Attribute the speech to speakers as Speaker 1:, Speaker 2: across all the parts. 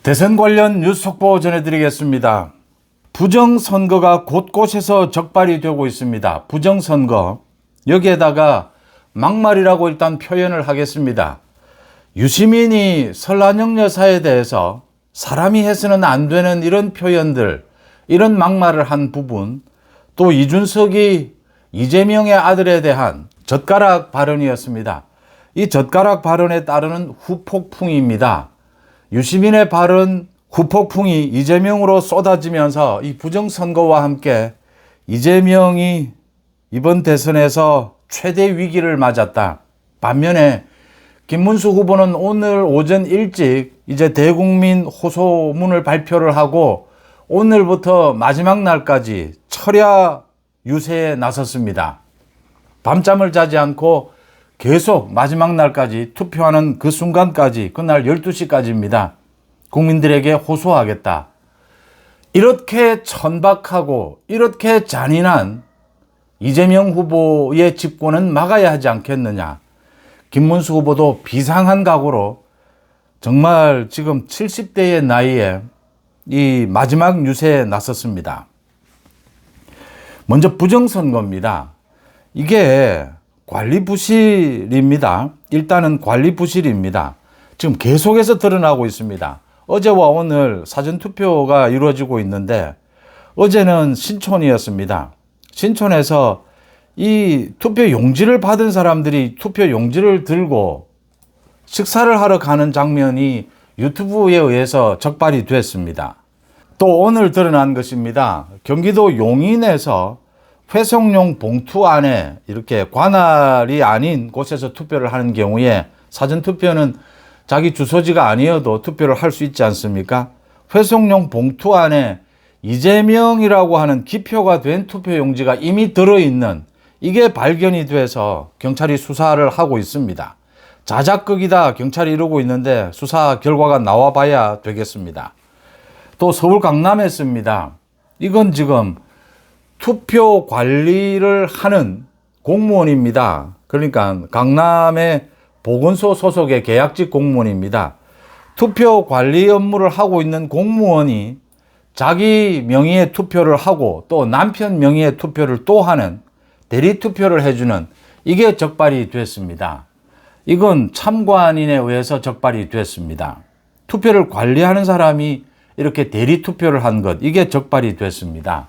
Speaker 1: 대선 관련 뉴스 속보 전해드리겠습니다. 부정선거가 곳곳에서 적발이 되고 있습니다. 부정선거, 여기에다가 막말이라고 일단 표현을 하겠습니다. 유시민이 설한영 여사에 대해서 사람이 해서는 안 되는 이런 표현들, 이런 막말을 한 부분, 또 이준석이 이재명의 아들에 대한 젓가락 발언이었습니다. 이 젓가락 발언에 따르는 후폭풍입니다. 유시민의 발언, 후폭풍이 이재명으로 쏟아지면서 이 부정선거와 함께 이재명이 이번 대선에서 최대 위기를 맞았다. 반면에 김문수 후보는 오늘 오전 일찍 이제 대국민 호소문을 발표를 하고 오늘부터 마지막 날까지 철야 유세에 나섰습니다. 밤잠을 자지 않고 계속 마지막 날까지 투표하는 그 순간까지, 그날 12시까지입니다. 국민들에게 호소하겠다. 이렇게 천박하고 이렇게 잔인한 이재명 후보의 집권은 막아야 하지 않겠느냐. 김문수 후보도 비상한 각오로 정말 지금 70대의 나이에 이 마지막 유세에 나섰습니다. 먼저 부정선거입니다. 이게 관리 부실입니다. 일단은 관리 부실입니다. 지금 계속해서 드러나고 있습니다. 어제와 오늘 사전투표가 이루어지고 있는데 어제는 신촌이었습니다. 신촌에서 이 투표 용지를 받은 사람들이 투표 용지를 들고 식사를 하러 가는 장면이 유튜브에 의해서 적발이 됐습니다. 또 오늘 드러난 것입니다. 경기도 용인에서 회송용 봉투 안에 이렇게 관할이 아닌 곳에서 투표를 하는 경우에 사전투표는 자기 주소지가 아니어도 투표를 할 수 있지 않습니까? 회송용 봉투 안에 이재명이라고 하는 기표가 된 투표용지가 이미 들어있는, 이게 발견이 돼서 경찰이 수사를 하고 있습니다. 자작극이다 경찰이 이러고 있는데 수사 결과가 나와봐야 되겠습니다. 또 서울 강남에서입니다. 이건 지금 투표 관리를 하는 공무원입니다. 그러니까 강남의 보건소 소속의 계약직 공무원입니다. 투표 관리 업무를 하고 있는 공무원이 자기 명의의 투표를 하고 또 남편 명의의 투표를 또 하는, 대리 투표를 해주는, 이게 적발이 됐습니다. 이건 참관인에 의해서 적발이 됐습니다. 투표를 관리하는 사람이 이렇게 대리 투표를 한 것, 이게 적발이 됐습니다.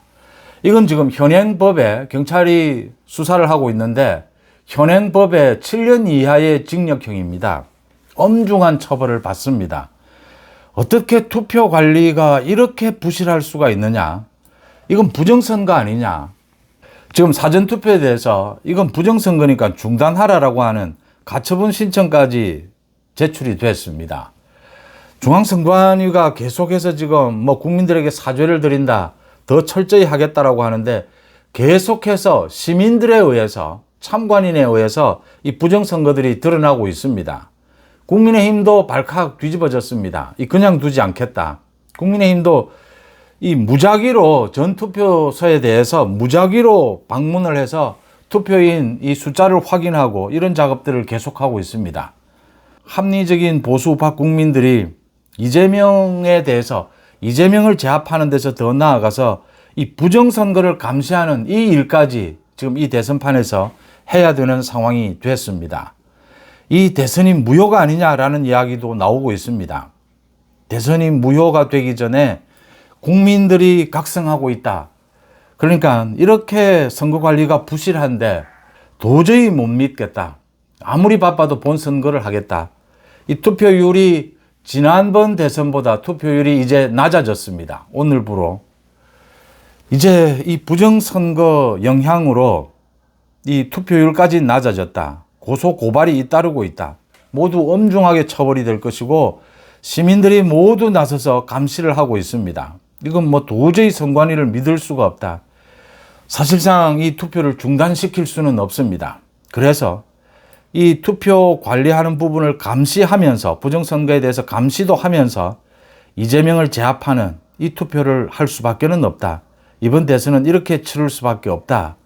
Speaker 1: 이건 지금 현행법에 경찰이 수사를 하고 있는데 현행법에 7년 이하의 징역형입니다. 엄중한 처벌을 받습니다. 어떻게 투표 관리가 이렇게 부실할 수가 있느냐? 이건 부정선거 아니냐? 지금 사전투표에 대해서 이건 부정선거니까 중단하라라고 하는 가처분 신청까지 제출이 됐습니다. 중앙선관위가 계속해서 지금 뭐 국민들에게 사죄를 드린다, 더 철저히 하겠다라고 하는데 계속해서 시민들에 의해서, 참관인에 의해서 이 부정선거들이 드러나고 있습니다. 국민의힘도 발칵 뒤집어졌습니다. 그냥 두지 않겠다. 국민의힘도 이 무작위로 전 투표소에 대해서 무작위로 방문을 해서 투표인 이 숫자를 확인하고 이런 작업들을 계속하고 있습니다. 합리적인 보수파 국민들이 이재명에 대해서, 이재명을 제압하는 데서 더 나아가서 이 부정선거를 감시하는 이 일까지 지금 이 대선판에서 해야 되는 상황이 됐습니다. 이 대선이 무효가 아니냐라는 이야기도 나오고 있습니다. 대선이 무효가 되기 전에 국민들이 각성하고 있다. 그러니까 이렇게 선거 관리가 부실한데 도저히 못 믿겠다. 아무리 바빠도 본선거를 하겠다. 이 투표율이 지난번 대선보다 투표율이 이제 낮아졌습니다. 오늘부로. 이제 이 부정선거 영향으로 이 투표율까지 낮아졌다. 고소 고발이 잇따르고 있다. 모두 엄중하게 처벌이 될 것이고 시민들이 모두 나서서 감시를 하고 있습니다. 이건 뭐 도저히 선관위를 믿을 수가 없다. 사실상 이 투표를 중단시킬 수는 없습니다. 그래서 이 투표 관리하는 부분을 감시하면서, 부정선거에 대해서 감시도 하면서 이재명을 제압하는 이 투표를 할 수밖에는 없다. 이번 대선은 이렇게 치를 수밖에 없다.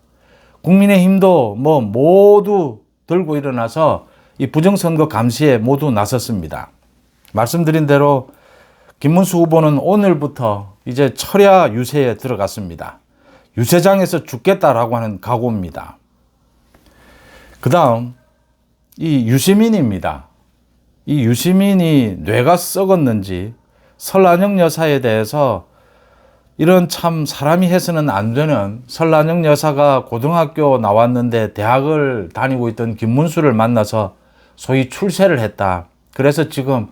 Speaker 1: 국민의힘도 뭐 모두 들고 일어나서 이 부정선거 감시에 모두 나섰습니다. 말씀드린 대로 김문수 후보는 오늘부터 이제 철야 유세에 들어갔습니다. 유세장에서 죽겠다라고 하는 각오입니다. 그 다음 이 유시민입니다. 이 유시민이 뇌가 썩었는지 설란영 여사에 대해서 이런 참 사람이 해서는 안 되는, 설란영 여사가 고등학교 나왔는데 대학을 다니고 있던 김문수를 만나서 소위 출세를 했다. 그래서 지금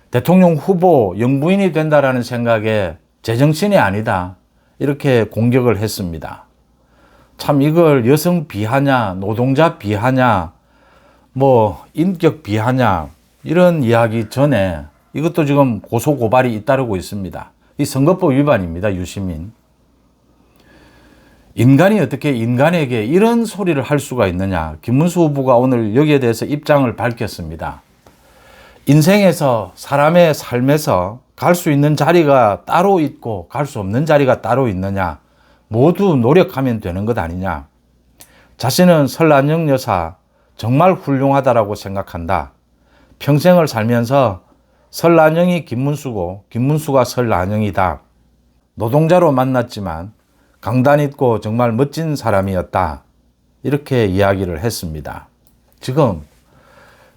Speaker 1: 대통령 후보 영부인이 된다라는 생각에 제정신이 아니다. 이렇게 공격을 했습니다. 참 이걸 여성 비하냐, 노동자 비하냐, 뭐 인격 비하냐 이런 이야기 전에 이것도 지금 고소 고발이 잇따르고 있습니다. 이 선거법 위반입니다. 유시민. 인간이 어떻게 인간에게 이런 소리를 할 수가 있느냐. 김문수 후보가 오늘 여기에 대해서 입장을 밝혔습니다. 인생에서 사람의 삶에서 갈 수 있는 자리가 따로 있고 갈 수 없는 자리가 따로 있느냐. 모두 노력하면 되는 것 아니냐. 자신은 설란영 여사 정말 훌륭하다라고 생각한다. 평생을 살면서 설란영이 김문수고 김문수가 설란영이다. 노동자로 만났지만 강단 있고 정말 멋진 사람이었다. 이렇게 이야기를 했습니다. 지금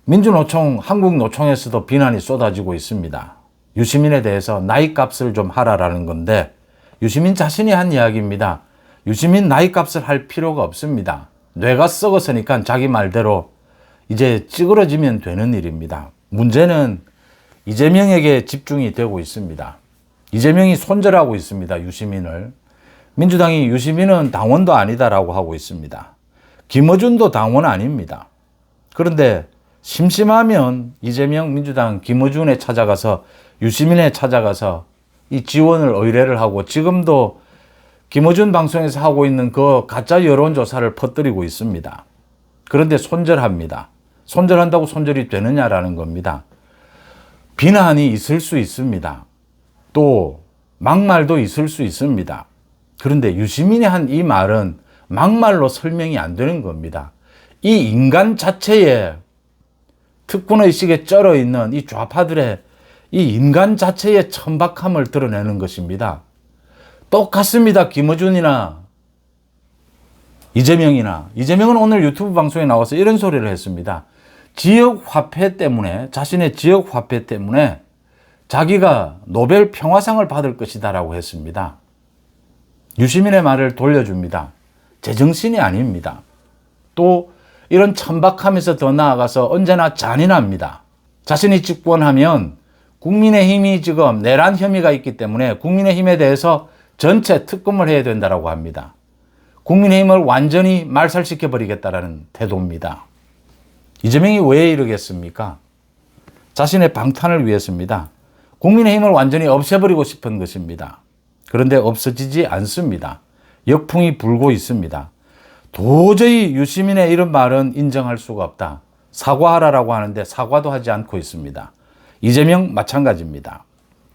Speaker 1: 민주노총, 한국노총에서도 비난이 쏟아지고 있습니다. 유시민에 대해서 나이값을 좀 하라라는 건데 유시민 자신이 한 이야기입니다. 유시민 나이값을 할 필요가 없습니다. 뇌가 썩었으니까 자기 말대로 이제 찌그러지면 되는 일입니다. 문제는 이재명에게 집중이 되고 있습니다. 이재명이 손절하고 있습니다. 유시민을. 민주당이 유시민은 당원도 아니다라고 하고 있습니다. 김어준도 당원 아닙니다. 그런데 심심하면 이재명 민주당 김어준에 찾아가서 유시민에 찾아가서 이 지원을 의뢰를 하고 지금도 김어준 방송에서 하고 있는 그 가짜 여론조사를 퍼뜨리고 있습니다. 그런데 손절합니다. 손절한다고 손절이 되느냐라는 겁니다. 비난이 있을 수 있습니다. 또 막말도 있을 수 있습니다. 그런데 유시민이 한 이 말은 막말로 설명이 안 되는 겁니다. 이 인간 자체에 특권의식에 쩔어 있는 이 좌파들의 이 인간 자체의 천박함을 드러내는 것입니다. 똑같습니다. 김어준이나 이재명이나. 이재명은 오늘 유튜브 방송에 나와서 이런 소리를 했습니다. 지역 화폐 때문에, 자신의 지역 화폐 때문에 자기가 노벨 평화상을 받을 것이다라고 했습니다. 유시민의 말을 돌려줍니다. 제정신이 아닙니다. 또 이런 천박함에서 더 나아가서 언제나 잔인합니다. 자신이 집권하면 국민의힘이 지금 내란 혐의가 있기 때문에 국민의힘에 대해서 전체 특검을 해야 된다고 합니다. 국민의힘을 완전히 말살시켜버리겠다라는 태도입니다. 이재명이 왜 이러겠습니까? 자신의 방탄을 위해서입니다. 국민의힘을 완전히 없애버리고 싶은 것입니다. 그런데 없어지지 않습니다. 역풍이 불고 있습니다. 도저히 유시민의 이런 말은 인정할 수가 없다. 사과하라라고 하는데 사과도 하지 않고 있습니다. 이재명 마찬가지입니다.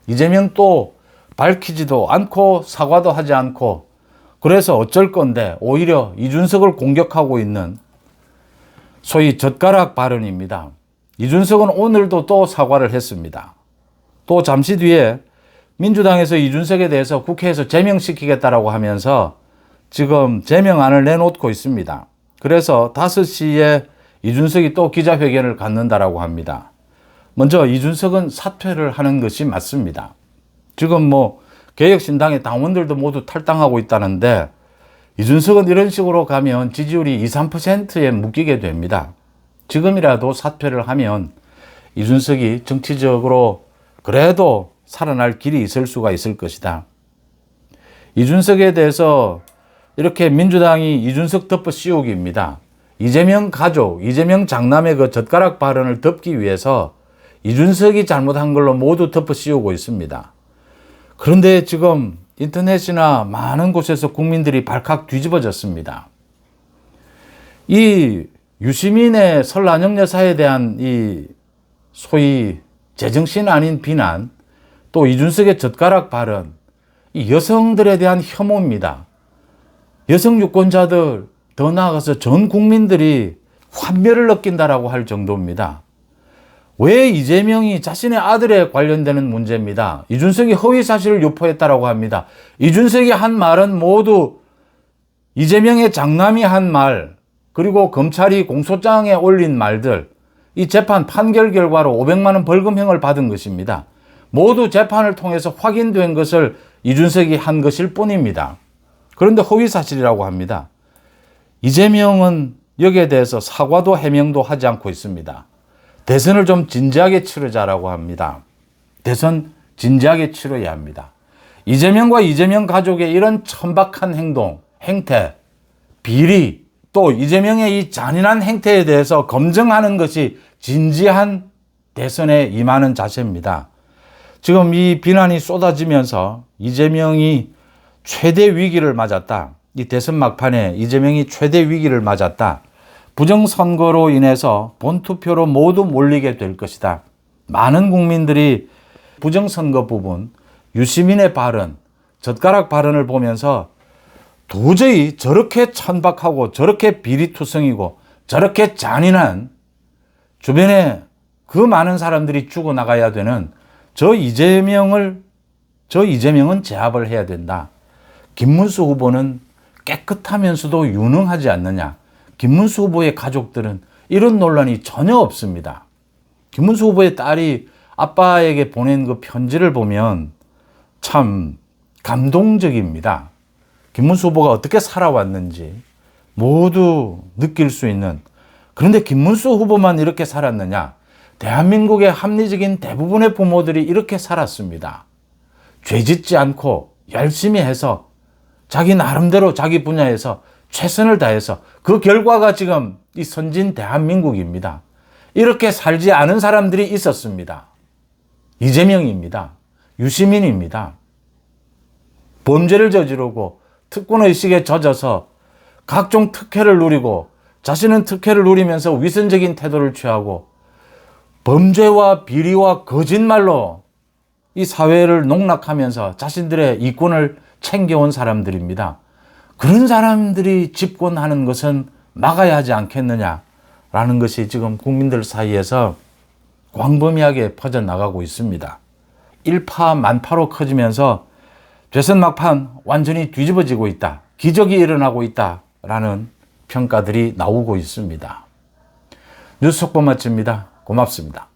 Speaker 1: 이재명 또 밝히지도 않고 사과도 하지 않고 그래서 어쩔 건데 오히려 이준석을 공격하고 있는 소위 젓가락 발언입니다. 이준석은 오늘도 또 사과를 했습니다. 또 잠시 뒤에 민주당에서 이준석에 대해서 국회에서 제명시키겠다라고 하면서 지금 제명안을 내놓고 있습니다. 그래서 5시에 이준석이 또 기자회견을 갖는다라고 합니다. 먼저 이준석은 사퇴를 하는 것이 맞습니다. 지금 뭐 개혁신당의 당원들도 모두 탈당하고 있다는데 이준석은 이런 식으로 가면 지지율이 2, 3%에 묶이게 됩니다. 지금이라도 사퇴를 하면 이준석이 정치적으로 그래도 살아날 길이 있을 수가 있을 것이다. 이준석에 대해서 이렇게 민주당이 이준석 덮어 씌우기입니다. 이재명 가족, 이재명 장남의 그 젓가락 발언을 덮기 위해서 이준석이 잘못한 걸로 모두 덮어 씌우고 있습니다. 그런데 지금 인터넷이나 많은 곳에서 국민들이 발칵 뒤집어졌습니다. 이 유시민의 설란영 여사에 대한 이 소위 제정신 아닌 비난, 또 이준석의 젓가락 발언, 이 여성들에 대한 혐오입니다. 여성 유권자들, 더 나아가서 전 국민들이 환멸을 느낀다라고 할 정도입니다. 왜 이재명이 자신의 아들에 관련되는 문제입니다. 이준석이 허위 사실을 유포했다라고 합니다. 이준석이 한 말은 모두 이재명의 장남이 한 말, 그리고 검찰이 공소장에 올린 말들, 이 재판 판결 결과로 500만 원 벌금형을 받은 것입니다. 모두 재판을 통해서 확인된 것을 이준석이 한 것일 뿐입니다. 그런데 허위 사실이라고 합니다. 이재명은 여기에 대해서 사과도 해명도 하지 않고 있습니다. 대선을 좀 진지하게 치르자라고 합니다. 대선 진지하게 치러야 합니다. 이재명과 이재명 가족의 이런 천박한 행동, 행태, 비리, 또 이재명의 이 잔인한 행태에 대해서 검증하는 것이 진지한 대선에 임하는 자세입니다. 지금 이 비난이 쏟아지면서 이재명이 최대 위기를 맞았다. 이 대선 막판에 이재명이 최대 위기를 맞았다. 부정선거로 인해서 본투표로 모두 몰리게 될 것이다. 많은 국민들이 부정선거 부분, 유시민의 발언, 젓가락 발언을 보면서 도저히 저렇게 천박하고 저렇게 비리투성이고 저렇게 잔인한, 주변에 그 많은 사람들이 죽어나가야 되는 저 이재명은 제압을 해야 된다. 김문수 후보는 깨끗하면서도 유능하지 않느냐. 김문수 후보의 가족들은 이런 논란이 전혀 없습니다. 김문수 후보의 딸이 아빠에게 보낸 그 편지를 보면 참 감동적입니다. 김문수 후보가 어떻게 살아왔는지 모두 느낄 수 있는. 그런데 김문수 후보만 이렇게 살았느냐? 대한민국의 합리적인 대부분의 부모들이 이렇게 살았습니다. 죄짓지 않고 열심히 해서 자기 나름대로 자기 분야에서 최선을 다해서 그 결과가 지금 이 선진 대한민국입니다. 이렇게 살지 않은 사람들이 있었습니다. 이재명입니다. 유시민입니다. 범죄를 저지르고 특권의식에 젖어서 각종 특혜를 누리고 자신은 특혜를 누리면서 위선적인 태도를 취하고 범죄와 비리와 거짓말로 이 사회를 농락하면서 자신들의 이권을 챙겨온 사람들입니다. 그런 사람들이 집권하는 것은 막아야 하지 않겠느냐라는 것이 지금 국민들 사이에서 광범위하게 퍼져나가고 있습니다. 일파만파로 커지면서 대선 막판 완전히 뒤집어지고 있다. 기적이 일어나고 있다라는 평가들이 나오고 있습니다. 뉴스 속보 마칩니다. 고맙습니다.